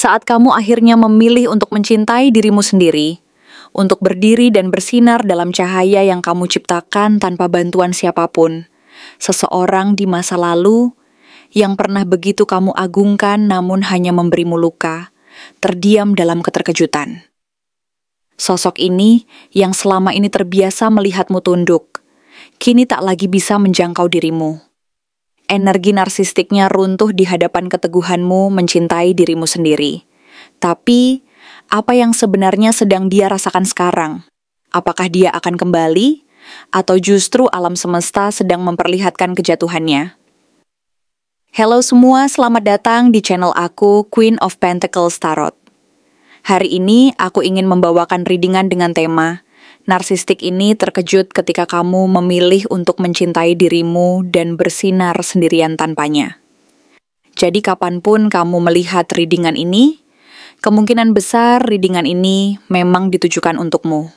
Saat kamu akhirnya memilih untuk mencintai dirimu sendiri, untuk berdiri dan bersinar dalam cahaya yang kamu ciptakan tanpa bantuan siapapun, seseorang di masa lalu yang pernah begitu kamu agungkan namun hanya memberimu luka, terdiam dalam keterkejutan. Sosok ini yang selama ini terbiasa melihatmu tunduk, kini tak lagi bisa menjangkau dirimu. Energi narsistiknya runtuh di hadapan keteguhanmu mencintai dirimu sendiri. Tapi, apa yang sebenarnya sedang dia rasakan sekarang? Apakah dia akan kembali? Atau justru alam semesta sedang memperlihatkan kejatuhannya? Halo semua, selamat datang di channel aku, Queen of Pentacles Tarot. Hari ini aku ingin membawakan readingan dengan tema narsistik ini terkejut ketika kamu memilih untuk mencintai dirimu dan bersinar sendirian tanpanya. Jadi kapanpun kamu melihat readingan ini, kemungkinan besar readingan ini memang ditujukan untukmu.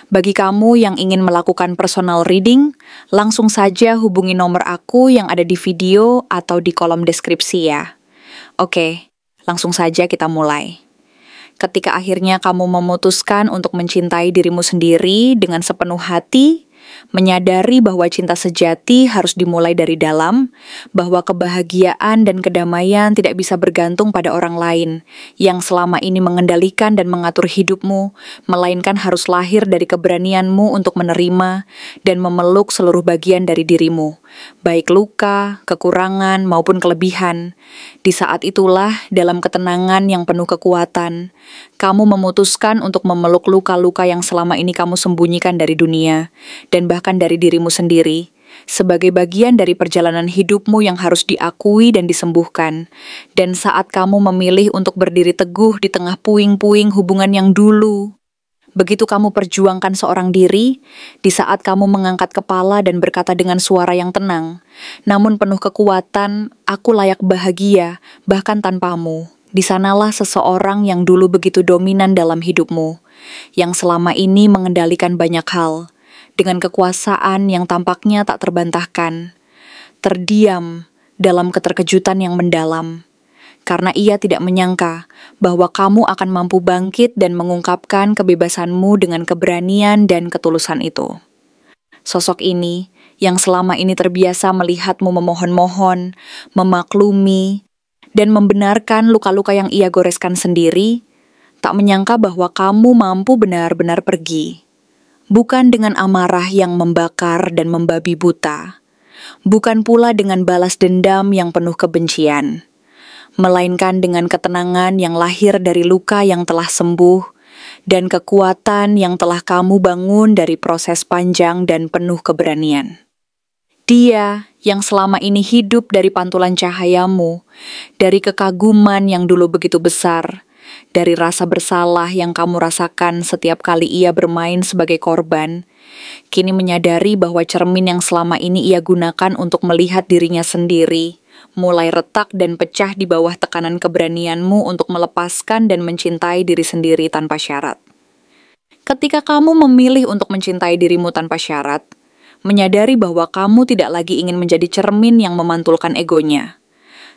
Bagi kamu yang ingin melakukan personal reading, langsung saja hubungi nomor aku yang ada di video atau di kolom deskripsi ya. Oke, langsung saja kita mulai. Ketika akhirnya kamu memutuskan untuk mencintai dirimu sendiri dengan sepenuh hati, menyadari bahwa cinta sejati harus dimulai dari dalam, bahwa kebahagiaan dan kedamaian tidak bisa bergantung pada orang lain yang selama ini mengendalikan dan mengatur hidupmu, melainkan harus lahir dari keberanianmu untuk menerima dan memeluk seluruh bagian dari dirimu, baik luka, kekurangan, maupun kelebihan. Di saat itulah, dalam ketenangan yang penuh kekuatan, kamu memutuskan untuk memeluk luka-luka yang selama ini kamu sembunyikan dari dunia, dan bahkan dari dirimu sendiri, sebagai bagian dari perjalanan hidupmu yang harus diakui dan disembuhkan. Dan saat kamu memilih untuk berdiri teguh di tengah puing-puing hubungan yang dulu, begitu kamu perjuangkan seorang diri, di saat kamu mengangkat kepala dan berkata dengan suara yang tenang, namun penuh kekuatan, aku layak bahagia, bahkan tanpamu. Di sanalah seseorang yang dulu begitu dominan dalam hidupmu, yang selama ini mengendalikan banyak hal, dengan kekuasaan yang tampaknya tak terbantahkan, terdiam dalam keterkejutan yang mendalam, karena ia tidak menyangka bahwa kamu akan mampu bangkit dan mengungkapkan kebebasanmu dengan keberanian dan ketulusan itu. Sosok ini yang selama ini terbiasa melihatmu memohon-mohon, memaklumi, dan membenarkan luka-luka yang ia goreskan sendiri, tak menyangka bahwa kamu mampu benar-benar pergi. Bukan dengan amarah yang membakar dan membabi buta, bukan pula dengan balas dendam yang penuh kebencian, melainkan dengan ketenangan yang lahir dari luka yang telah sembuh dan kekuatan yang telah kamu bangun dari proses panjang dan penuh keberanian. Dia yang selama ini hidup dari pantulan cahayamu, dari kekaguman yang dulu begitu besar, dari rasa bersalah yang kamu rasakan setiap kali ia bermain sebagai korban, kini menyadari bahwa cermin yang selama ini ia gunakan untuk melihat dirinya sendiri, mulai retak dan pecah di bawah tekanan keberanianmu untuk melepaskan dan mencintai diri sendiri tanpa syarat. Ketika kamu memilih untuk mencintai dirimu tanpa syarat, menyadari bahwa kamu tidak lagi ingin menjadi cermin yang memantulkan egonya.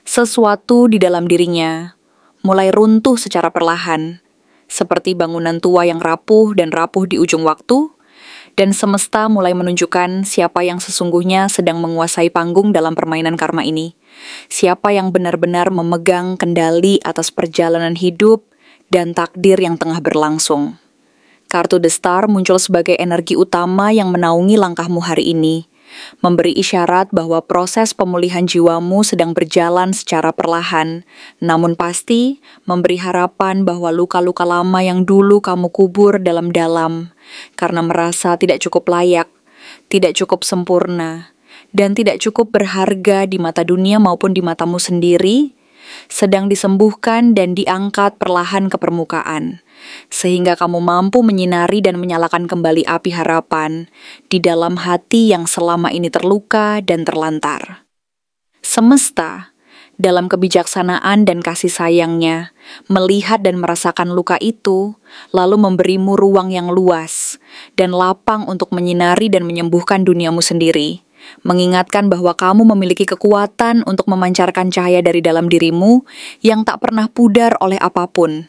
Sesuatu di dalam dirinya mulai runtuh secara perlahan, seperti bangunan tua yang rapuh dan rapuh di ujung waktu, dan semesta mulai menunjukkan siapa yang sesungguhnya sedang menguasai panggung dalam permainan karma ini, siapa yang benar-benar memegang kendali atas perjalanan hidup dan takdir yang tengah berlangsung. Kartu The Star muncul sebagai energi utama yang menaungi langkahmu hari ini, memberi isyarat bahwa proses pemulihan jiwamu sedang berjalan secara perlahan, namun pasti memberi harapan bahwa luka-luka lama yang dulu kamu kubur dalam-dalam, karena merasa tidak cukup layak, tidak cukup sempurna, dan tidak cukup berharga di mata dunia maupun di matamu sendiri, sedang disembuhkan dan diangkat perlahan ke permukaan, sehingga kamu mampu menyinari dan menyalakan kembali api harapan di dalam hati yang selama ini terluka dan terlantar. Semesta, dalam kebijaksanaan dan kasih sayangnya, melihat dan merasakan luka itu, lalu memberimu ruang yang luas dan lapang untuk menyinari dan menyembuhkan duniamu sendiri, mengingatkan bahwa kamu memiliki kekuatan untuk memancarkan cahaya dari dalam dirimu yang tak pernah pudar oleh apapun,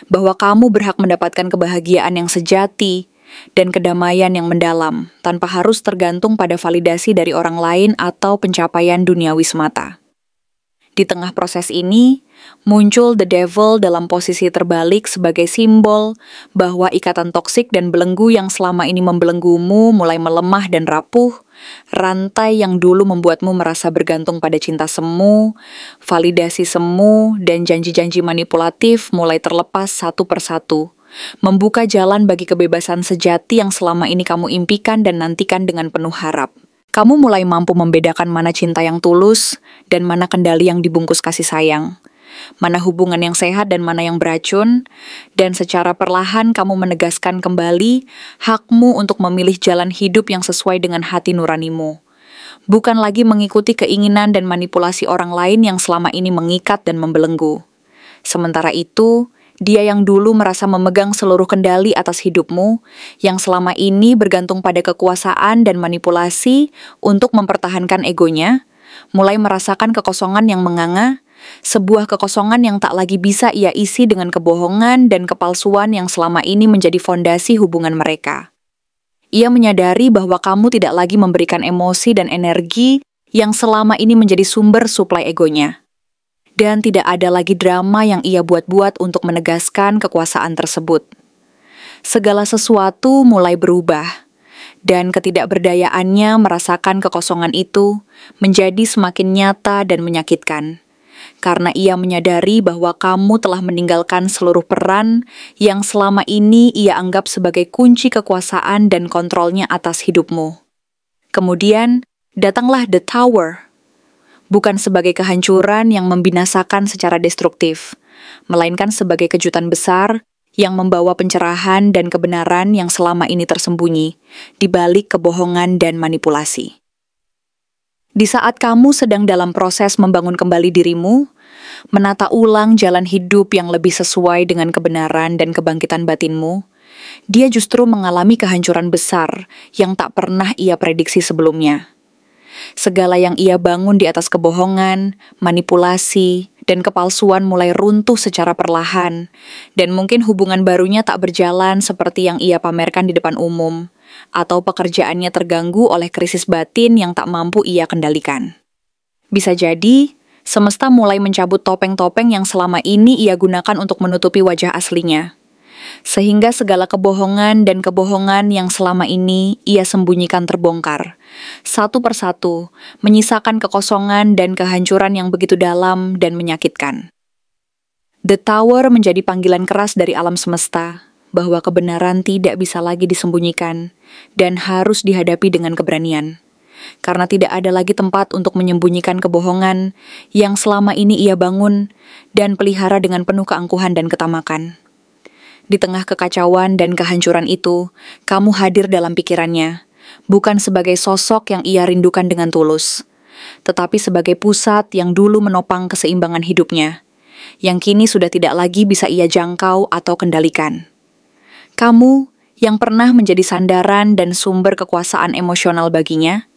bahwa kamu berhak mendapatkan kebahagiaan yang sejati dan kedamaian yang mendalam tanpa harus tergantung pada validasi dari orang lain atau pencapaian duniawi semata. Di tengah proses ini, muncul the devil dalam posisi terbalik sebagai simbol bahwa ikatan toksik dan belenggu yang selama ini membelenggumu mulai melemah dan rapuh, rantai yang dulu membuatmu merasa bergantung pada cinta semu, validasi semu, dan janji-janji manipulatif mulai terlepas satu persatu, membuka jalan bagi kebebasan sejati yang selama ini kamu impikan dan nantikan dengan penuh harap. Kamu mulai mampu membedakan mana cinta yang tulus dan mana kendali yang dibungkus kasih sayang, mana hubungan yang sehat dan mana yang beracun, dan secara perlahan kamu menegaskan kembali hakmu untuk memilih jalan hidup yang sesuai dengan hati nuranimu, bukan lagi mengikuti keinginan dan manipulasi orang lain yang selama ini mengikat dan membelenggu. Sementara itu, dia yang dulu merasa memegang seluruh kendali atas hidupmu, yang selama ini bergantung pada kekuasaan dan manipulasi untuk mempertahankan egonya, mulai merasakan kekosongan yang menganga, sebuah kekosongan yang tak lagi bisa ia isi dengan kebohongan dan kepalsuan yang selama ini menjadi fondasi hubungan mereka. Ia menyadari bahwa kamu tidak lagi memberikan emosi dan energi yang selama ini menjadi sumber suplai egonya. Dan tidak ada lagi drama yang ia buat-buat untuk menegaskan kekuasaan tersebut. Segala sesuatu mulai berubah, dan ketidakberdayaannya merasakan kekosongan itu menjadi semakin nyata dan menyakitkan. Karena ia menyadari bahwa kamu telah meninggalkan seluruh peran yang selama ini ia anggap sebagai kunci kekuasaan dan kontrolnya atas hidupmu. Kemudian, datanglah The Tower. Bukan sebagai kehancuran yang membinasakan secara destruktif, melainkan sebagai kejutan besar yang membawa pencerahan dan kebenaran yang selama ini tersembunyi di balik kebohongan dan manipulasi. Di saat kamu sedang dalam proses membangun kembali dirimu, menata ulang jalan hidup yang lebih sesuai dengan kebenaran dan kebangkitan batinmu, dia justru mengalami kehancuran besar yang tak pernah ia prediksi sebelumnya. Segala yang ia bangun di atas kebohongan, manipulasi, dan kepalsuan mulai runtuh secara perlahan, dan mungkin hubungan barunya tak berjalan seperti yang ia pamerkan di depan umum, atau pekerjaannya terganggu oleh krisis batin yang tak mampu ia kendalikan. Bisa jadi, semesta mulai mencabut topeng-topeng yang selama ini ia gunakan untuk menutupi wajah aslinya. Sehingga segala kebohongan dan kebohongan yang selama ini ia sembunyikan terbongkar, satu persatu, menyisakan kekosongan dan kehancuran yang begitu dalam dan menyakitkan. The Tower menjadi panggilan keras dari alam semesta, bahwa kebenaran tidak bisa lagi disembunyikan dan harus dihadapi dengan keberanian. Karena tidak ada lagi tempat untuk menyembunyikan kebohongan yang selama ini ia bangun dan pelihara dengan penuh keangkuhan dan ketamakan. Di tengah kekacauan dan kehancuran itu, kamu hadir dalam pikirannya, bukan sebagai sosok yang ia rindukan dengan tulus, tetapi sebagai pusat yang dulu menopang keseimbangan hidupnya, yang kini sudah tidak lagi bisa ia jangkau atau kendalikan. Kamu, yang pernah menjadi sandaran dan sumber kekuasaan emosional baginya,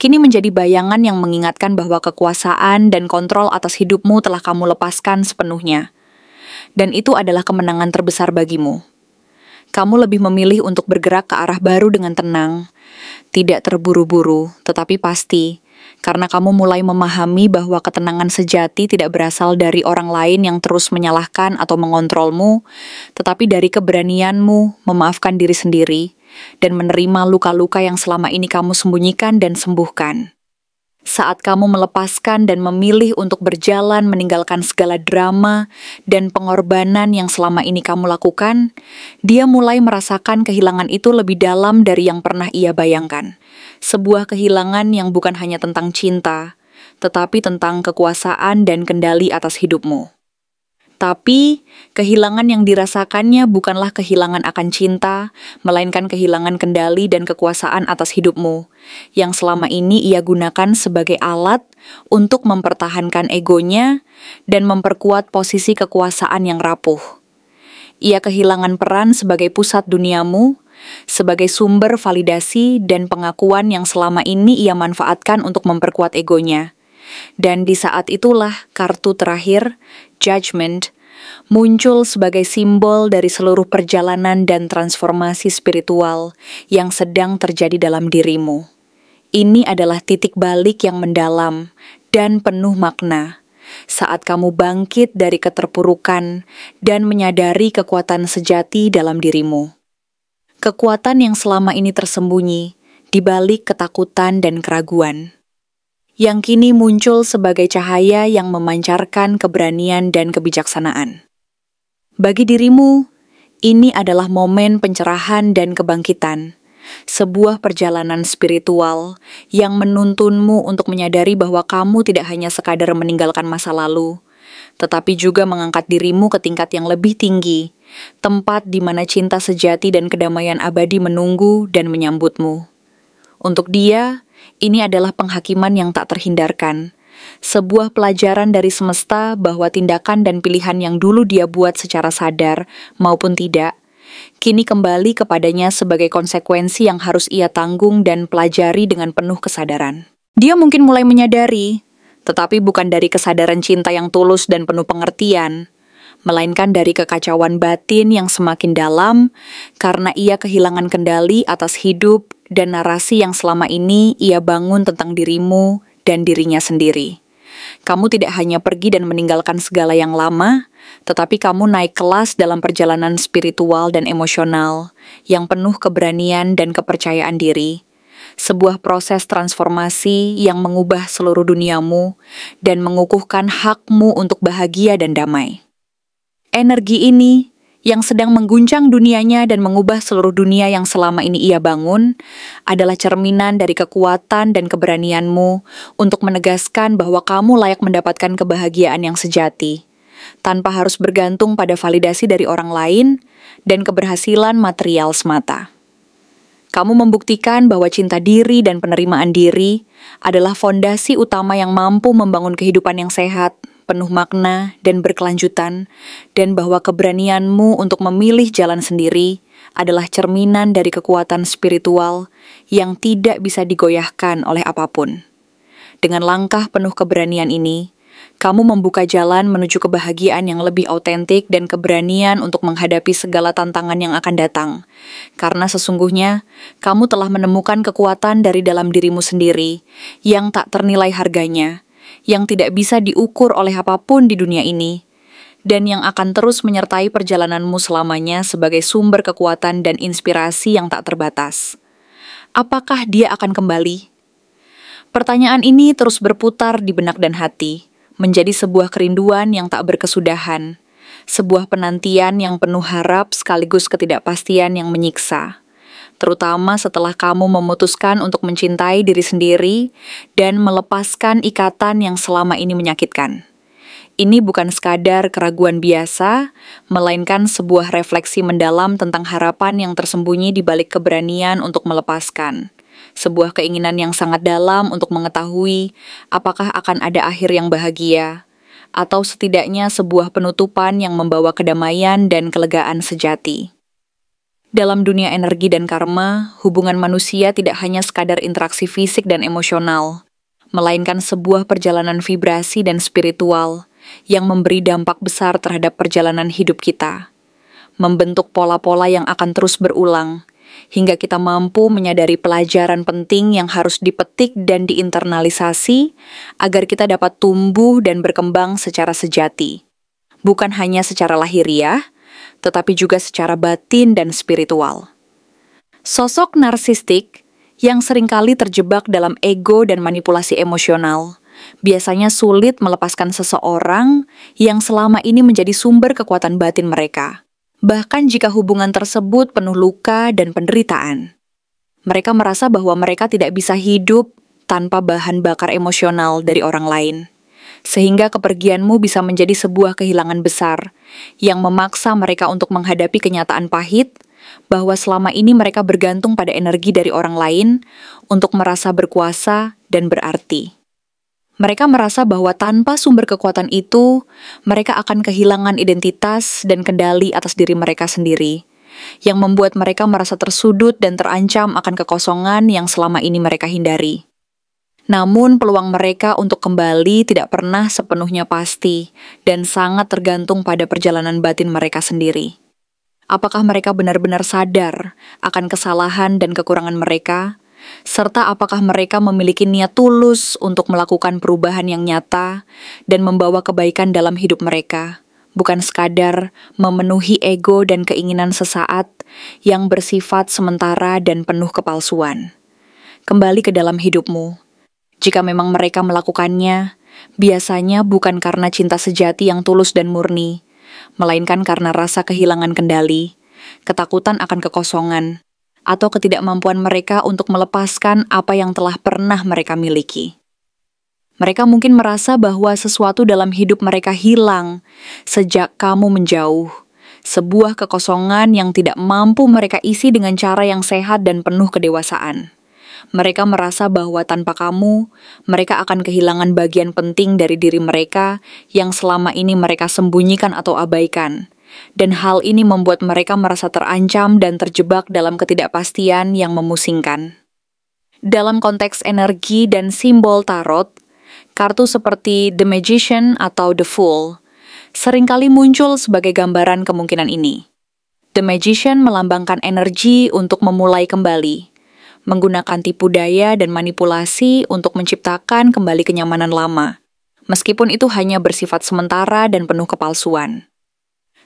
kini menjadi bayangan yang mengingatkan bahwa kekuasaan dan kontrol atas hidupmu telah kamu lepaskan sepenuhnya. Dan itu adalah kemenangan terbesar bagimu. Kamu lebih memilih untuk bergerak ke arah baru dengan tenang, tidak terburu-buru, tetapi pasti, karena kamu mulai memahami bahwa ketenangan sejati tidak berasal dari orang lain yang terus menyalahkan atau mengontrolmu, tetapi dari keberanianmu memaafkan diri sendiri dan menerima luka-luka yang selama ini kamu sembunyikan dan sembuhkan. Saat kamu melepaskan dan memilih untuk berjalan meninggalkan segala drama dan pengorbanan yang selama ini kamu lakukan, dia mulai merasakan kehilangan itu lebih dalam dari yang pernah ia bayangkan. Sebuah kehilangan yang bukan hanya tentang cinta, tetapi tentang kekuasaan dan kendali atas hidupmu. Tapi, kehilangan yang dirasakannya bukanlah kehilangan akan cinta, melainkan kehilangan kendali dan kekuasaan atas hidupmu, yang selama ini ia gunakan sebagai alat untuk mempertahankan egonya dan memperkuat posisi kekuasaan yang rapuh. Ia kehilangan peran sebagai pusat duniamu, sebagai sumber validasi dan pengakuan yang selama ini ia manfaatkan untuk memperkuat egonya. Dan di saat itulah kartu terakhir, Judgment, muncul sebagai simbol dari seluruh perjalanan dan transformasi spiritual yang sedang terjadi dalam dirimu. Ini adalah titik balik yang mendalam dan penuh makna saat kamu bangkit dari keterpurukan dan menyadari kekuatan sejati dalam dirimu. Kekuatan yang selama ini tersembunyi di balik ketakutan dan keraguan, yang kini muncul sebagai cahaya yang memancarkan keberanian dan kebijaksanaan. Bagi dirimu, ini adalah momen pencerahan dan kebangkitan, sebuah perjalanan spiritual yang menuntunmu untuk menyadari bahwa kamu tidak hanya sekadar meninggalkan masa lalu, tetapi juga mengangkat dirimu ke tingkat yang lebih tinggi, tempat di mana cinta sejati dan kedamaian abadi menunggu dan menyambutmu. Untuk dia, ini adalah penghakiman yang tak terhindarkan, sebuah pelajaran dari semesta bahwa tindakan dan pilihan yang dulu dia buat secara sadar maupun tidak, kini kembali kepadanya sebagai konsekuensi yang harus ia tanggung dan pelajari dengan penuh kesadaran. Dia mungkin mulai menyadari, tetapi bukan dari kesadaran cinta yang tulus dan penuh pengertian, melainkan dari kekacauan batin yang semakin dalam karena ia kehilangan kendali atas hidup dan narasi yang selama ini ia bangun tentang dirimu dan dirinya sendiri. Kamu tidak hanya pergi dan meninggalkan segala yang lama, tetapi kamu naik kelas dalam perjalanan spiritual dan emosional yang penuh keberanian dan kepercayaan diri. Sebuah proses transformasi yang mengubah seluruh duniamu dan mengukuhkan hakmu untuk bahagia dan damai. Energi ini yang sedang mengguncang dunianya dan mengubah seluruh dunia yang selama ini ia bangun, adalah cerminan dari kekuatan dan keberanianmu untuk menegaskan bahwa kamu layak mendapatkan kebahagiaan yang sejati, tanpa harus bergantung pada validasi dari orang lain dan keberhasilan material semata. Kamu membuktikan bahwa cinta diri dan penerimaan diri adalah fondasi utama yang mampu membangun kehidupan yang sehat, penuh makna dan berkelanjutan, dan bahwa keberanianmu untuk memilih jalan sendiri adalah cerminan dari kekuatan spiritual yang tidak bisa digoyahkan oleh apapun. Dengan langkah penuh keberanian ini, kamu membuka jalan menuju kebahagiaan yang lebih autentik dan keberanian untuk menghadapi segala tantangan yang akan datang. Karena sesungguhnya, kamu telah menemukan kekuatan dari dalam dirimu sendiri yang tak ternilai harganya, yang tidak bisa diukur oleh apapun di dunia ini, dan yang akan terus menyertai perjalananmu selamanya sebagai sumber kekuatan dan inspirasi yang tak terbatas. Apakah dia akan kembali? Pertanyaan ini terus berputar di benak dan hati, menjadi sebuah kerinduan yang tak berkesudahan, sebuah penantian yang penuh harap sekaligus ketidakpastian yang menyiksa. Terutama setelah kamu memutuskan untuk mencintai diri sendiri dan melepaskan ikatan yang selama ini menyakitkan. Ini bukan sekadar keraguan biasa, melainkan sebuah refleksi mendalam tentang harapan yang tersembunyi di balik keberanian untuk melepaskan. Sebuah keinginan yang sangat dalam untuk mengetahui apakah akan ada akhir yang bahagia, atau setidaknya sebuah penutupan yang membawa kedamaian dan kelegaan sejati. Dalam dunia energi dan karma, hubungan manusia tidak hanya sekadar interaksi fisik dan emosional, melainkan sebuah perjalanan vibrasi dan spiritual yang memberi dampak besar terhadap perjalanan hidup kita, membentuk pola-pola yang akan terus berulang, hingga kita mampu menyadari pelajaran penting yang harus dipetik dan diinternalisasi agar kita dapat tumbuh dan berkembang secara sejati, bukan hanya secara lahiriah, tetapi juga secara batin dan spiritual. Sosok narsistik yang seringkali terjebak dalam ego dan manipulasi emosional biasanya sulit melepaskan seseorang yang selama ini menjadi sumber kekuatan batin mereka, bahkan jika hubungan tersebut penuh luka dan penderitaan. Mereka merasa bahwa mereka tidak bisa hidup tanpa bahan bakar emosional dari orang lain, sehingga kepergianmu bisa menjadi sebuah kehilangan besar yang memaksa mereka untuk menghadapi kenyataan pahit bahwa selama ini mereka bergantung pada energi dari orang lain untuk merasa berkuasa dan berarti. Mereka merasa bahwa tanpa sumber kekuatan itu, mereka akan kehilangan identitas dan kendali atas diri mereka sendiri, yang membuat mereka merasa tersudut dan terancam akan kekosongan yang selama ini mereka hindari. Namun peluang mereka untuk kembali tidak pernah sepenuhnya pasti dan sangat tergantung pada perjalanan batin mereka sendiri. Apakah mereka benar-benar sadar akan kesalahan dan kekurangan mereka, serta apakah mereka memiliki niat tulus untuk melakukan perubahan yang nyata dan membawa kebaikan dalam hidup mereka, bukan sekadar memenuhi ego dan keinginan sesaat yang bersifat sementara dan penuh kepalsuan. Kembali ke dalam hidupmu. Jika memang mereka melakukannya, biasanya bukan karena cinta sejati yang tulus dan murni, melainkan karena rasa kehilangan kendali, ketakutan akan kekosongan, atau ketidakmampuan mereka untuk melepaskan apa yang telah pernah mereka miliki. Mereka mungkin merasa bahwa sesuatu dalam hidup mereka hilang sejak kamu menjauh, sebuah kekosongan yang tidak mampu mereka isi dengan cara yang sehat dan penuh kedewasaan. Mereka merasa bahwa tanpa kamu, mereka akan kehilangan bagian penting dari diri mereka yang selama ini mereka sembunyikan atau abaikan. Dan hal ini membuat mereka merasa terancam dan terjebak dalam ketidakpastian yang memusingkan. Dalam konteks energi dan simbol tarot, kartu seperti The Magician atau The Fool seringkali muncul sebagai gambaran kemungkinan ini. The Magician melambangkan energi untuk memulai kembali, menggunakan tipu daya dan manipulasi untuk menciptakan kembali kenyamanan lama, meskipun itu hanya bersifat sementara dan penuh kepalsuan.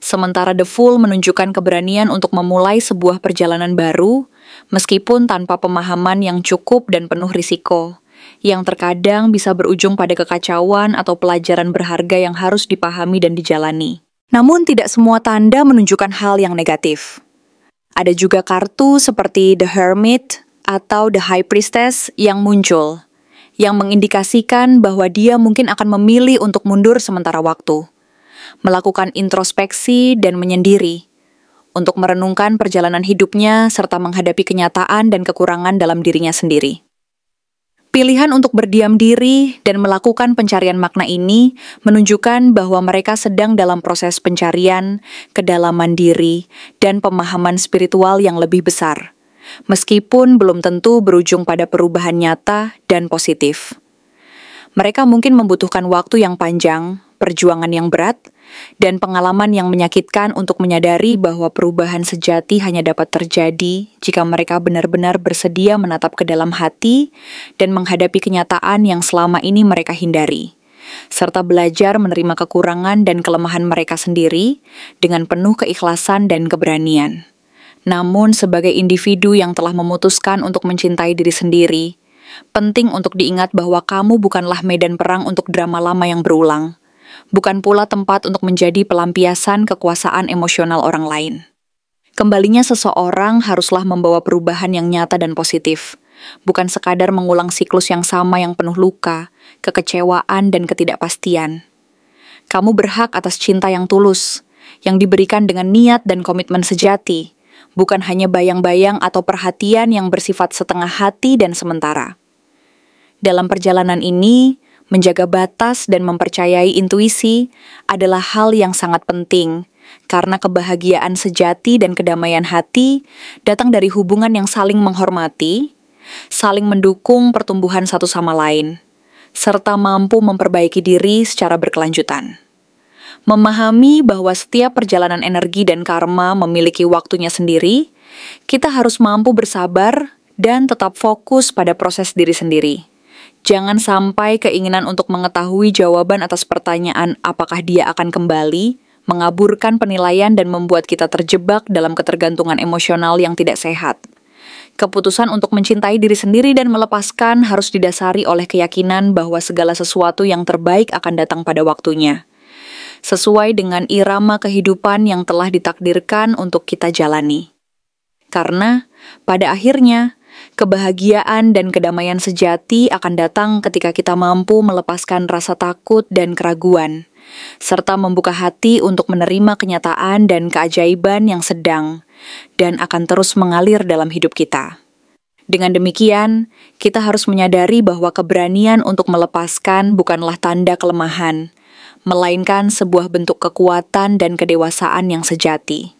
Sementara The Fool menunjukkan keberanian untuk memulai sebuah perjalanan baru, meskipun tanpa pemahaman yang cukup dan penuh risiko, yang terkadang bisa berujung pada kekacauan atau pelajaran berharga yang harus dipahami dan dijalani. Namun tidak semua tanda menunjukkan hal yang negatif. Ada juga kartu seperti The Hermit atau The High Priestess yang muncul, yang mengindikasikan bahwa dia mungkin akan memilih untuk mundur sementara waktu, melakukan introspeksi dan menyendiri, untuk merenungkan perjalanan hidupnya serta menghadapi kenyataan dan kekurangan dalam dirinya sendiri. Pilihan untuk berdiam diri dan melakukan pencarian makna ini menunjukkan bahwa mereka sedang dalam proses pencarian, kedalaman diri, dan pemahaman spiritual yang lebih besar, meskipun belum tentu berujung pada perubahan nyata dan positif. Mereka mungkin membutuhkan waktu yang panjang, perjuangan yang berat, dan pengalaman yang menyakitkan untuk menyadari bahwa perubahan sejati hanya dapat terjadi jika mereka benar-benar bersedia menatap ke dalam hati dan menghadapi kenyataan yang selama ini mereka hindari, serta belajar menerima kekurangan dan kelemahan mereka sendiri dengan penuh keikhlasan dan keberanian. Namun, sebagai individu yang telah memutuskan untuk mencintai diri sendiri, penting untuk diingat bahwa kamu bukanlah medan perang untuk drama lama yang berulang, bukan pula tempat untuk menjadi pelampiasan kekuasaan emosional orang lain. Kembalinya seseorang haruslah membawa perubahan yang nyata dan positif, bukan sekadar mengulang siklus yang sama yang penuh luka, kekecewaan, dan ketidakpastian. Kamu berhak atas cinta yang tulus, yang diberikan dengan niat dan komitmen sejati, bukan hanya bayang-bayang atau perhatian yang bersifat setengah hati dan sementara. Dalam perjalanan ini, menjaga batas dan mempercayai intuisi adalah hal yang sangat penting, karena kebahagiaan sejati dan kedamaian hati datang dari hubungan yang saling menghormati, saling mendukung pertumbuhan satu sama lain, serta mampu memperbaiki diri secara berkelanjutan. Memahami bahwa setiap perjalanan energi dan karma memiliki waktunya sendiri, kita harus mampu bersabar dan tetap fokus pada proses diri sendiri. Jangan sampai keinginan untuk mengetahui jawaban atas pertanyaan apakah dia akan kembali, mengaburkan penilaian dan membuat kita terjebak dalam ketergantungan emosional yang tidak sehat. Keputusan untuk mencintai diri sendiri dan melepaskan harus didasari oleh keyakinan bahwa segala sesuatu yang terbaik akan datang pada waktunya, sesuai dengan irama kehidupan yang telah ditakdirkan untuk kita jalani. Karena, pada akhirnya, kebahagiaan dan kedamaian sejati akan datang ketika kita mampu melepaskan rasa takut dan keraguan, serta membuka hati untuk menerima kenyataan dan keajaiban yang sedang dan akan terus mengalir dalam hidup kita. Dengan demikian, kita harus menyadari bahwa keberanian untuk melepaskan bukanlah tanda kelemahan, melainkan sebuah bentuk kekuatan dan kedewasaan yang sejati.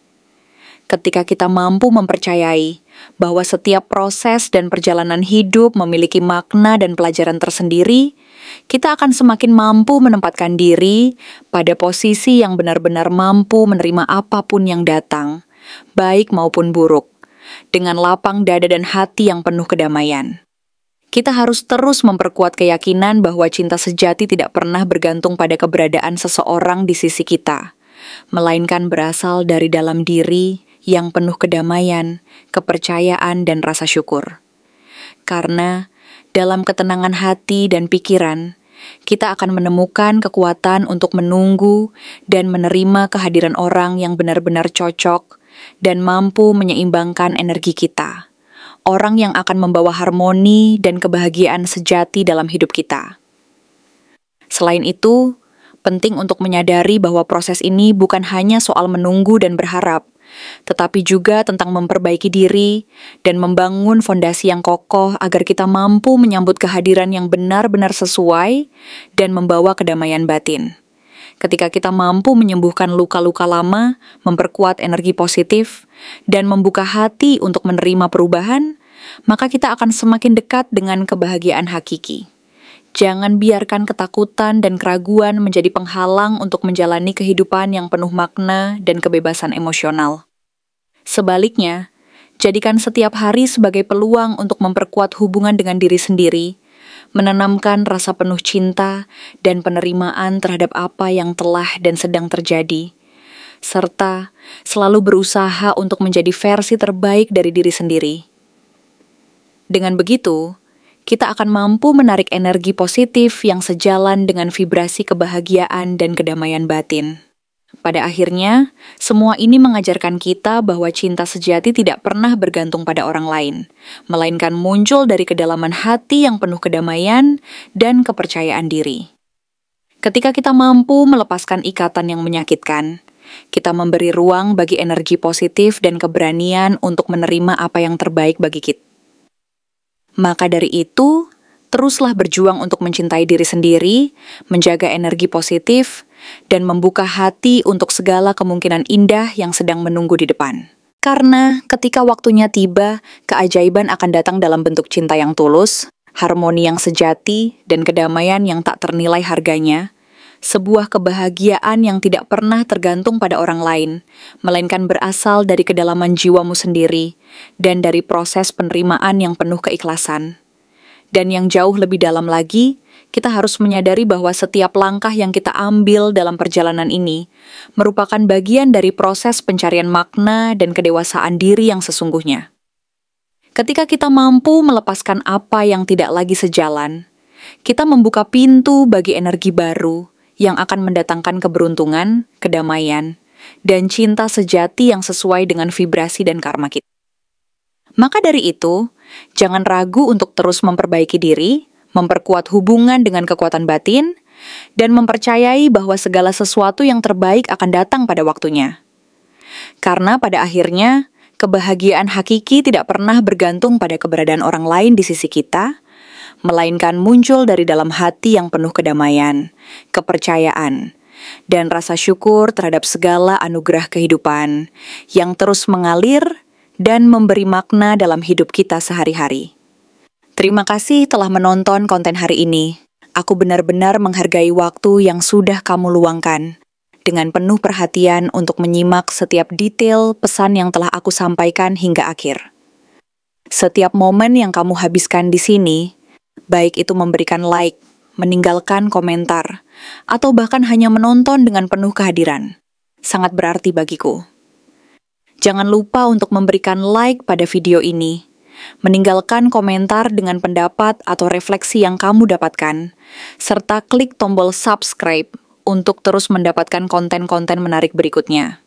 Ketika kita mampu mempercayai bahwa setiap proses dan perjalanan hidup memiliki makna dan pelajaran tersendiri, kita akan semakin mampu menempatkan diri pada posisi yang benar-benar mampu menerima apapun yang datang, baik maupun buruk, dengan lapang dada dan hati yang penuh kedamaian. Kita harus terus memperkuat keyakinan bahwa cinta sejati tidak pernah bergantung pada keberadaan seseorang di sisi kita, melainkan berasal dari dalam diri yang penuh kedamaian, kepercayaan, dan rasa syukur. Karena dalam ketenangan hati dan pikiran, kita akan menemukan kekuatan untuk menunggu dan menerima kehadiran orang yang benar-benar cocok dan mampu menyeimbangkan energi kita. Orang yang akan membawa harmoni dan kebahagiaan sejati dalam hidup kita. Selain itu, penting untuk menyadari bahwa proses ini bukan hanya soal menunggu dan berharap, tetapi juga tentang memperbaiki diri dan membangun fondasi yang kokoh agar kita mampu menyambut kehadiran yang benar-benar sesuai dan membawa kedamaian batin. Ketika kita mampu menyembuhkan luka-luka lama, memperkuat energi positif, dan membuka hati untuk menerima perubahan, maka kita akan semakin dekat dengan kebahagiaan hakiki. Jangan biarkan ketakutan dan keraguan menjadi penghalang untuk menjalani kehidupan yang penuh makna dan kebebasan emosional. Sebaliknya, jadikan setiap hari sebagai peluang untuk memperkuat hubungan dengan diri sendiri, menanamkan rasa penuh cinta dan penerimaan terhadap apa yang telah dan sedang terjadi, serta selalu berusaha untuk menjadi versi terbaik dari diri sendiri. Dengan begitu, kita akan mampu menarik energi positif yang sejalan dengan vibrasi kebahagiaan dan kedamaian batin. Pada akhirnya, semua ini mengajarkan kita bahwa cinta sejati tidak pernah bergantung pada orang lain, melainkan muncul dari kedalaman hati yang penuh kedamaian dan kepercayaan diri. Ketika kita mampu melepaskan ikatan yang menyakitkan, kita memberi ruang bagi energi positif dan keberanian untuk menerima apa yang terbaik bagi kita. Maka dari itu, teruslah berjuang untuk mencintai diri sendiri, menjaga energi positif, dan membuka hati untuk segala kemungkinan indah yang sedang menunggu di depan. Karena ketika waktunya tiba, keajaiban akan datang dalam bentuk cinta yang tulus, harmoni yang sejati, dan kedamaian yang tak ternilai harganya, sebuah kebahagiaan yang tidak pernah tergantung pada orang lain, melainkan berasal dari kedalaman jiwamu sendiri, dan dari proses penerimaan yang penuh keikhlasan. Dan yang jauh lebih dalam lagi, kita harus menyadari bahwa setiap langkah yang kita ambil dalam perjalanan ini merupakan bagian dari proses pencarian makna dan kedewasaan diri yang sesungguhnya. Ketika kita mampu melepaskan apa yang tidak lagi sejalan, kita membuka pintu bagi energi baru yang akan mendatangkan keberuntungan, kedamaian, dan cinta sejati yang sesuai dengan vibrasi dan karma kita. Maka dari itu, jangan ragu untuk terus memperbaiki diri, memperkuat hubungan dengan kekuatan batin, dan mempercayai bahwa segala sesuatu yang terbaik akan datang pada waktunya. Karena pada akhirnya, kebahagiaan hakiki tidak pernah bergantung pada keberadaan orang lain di sisi kita, melainkan muncul dari dalam hati yang penuh kedamaian, kepercayaan, dan rasa syukur terhadap segala anugerah kehidupan yang terus mengalir dan memberi makna dalam hidup kita sehari-hari. Terima kasih telah menonton konten hari ini. Aku benar-benar menghargai waktu yang sudah kamu luangkan dengan penuh perhatian untuk menyimak setiap detail pesan yang telah aku sampaikan hingga akhir. Setiap momen yang kamu habiskan di sini, baik itu memberikan like, meninggalkan komentar, atau bahkan hanya menonton dengan penuh kehadiran, sangat berarti bagiku. Jangan lupa untuk memberikan like pada video ini, meninggalkan komentar dengan pendapat atau refleksi yang kamu dapatkan, serta klik tombol subscribe untuk terus mendapatkan konten-konten menarik berikutnya.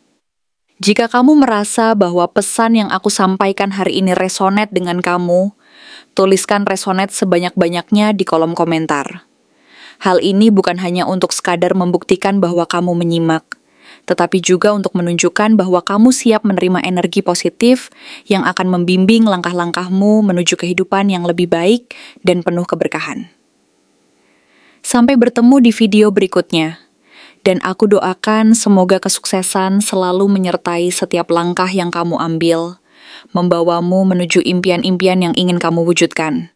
Jika kamu merasa bahwa pesan yang aku sampaikan hari ini resonate dengan kamu, tuliskan resonate sebanyak-banyaknya di kolom komentar. Hal ini bukan hanya untuk sekadar membuktikan bahwa kamu menyimak, tetapi juga untuk menunjukkan bahwa kamu siap menerima energi positif yang akan membimbing langkah-langkahmu menuju kehidupan yang lebih baik dan penuh keberkahan. Sampai bertemu di video berikutnya. Dan aku doakan semoga kesuksesan selalu menyertai setiap langkah yang kamu ambil, membawamu menuju impian-impian yang ingin kamu wujudkan.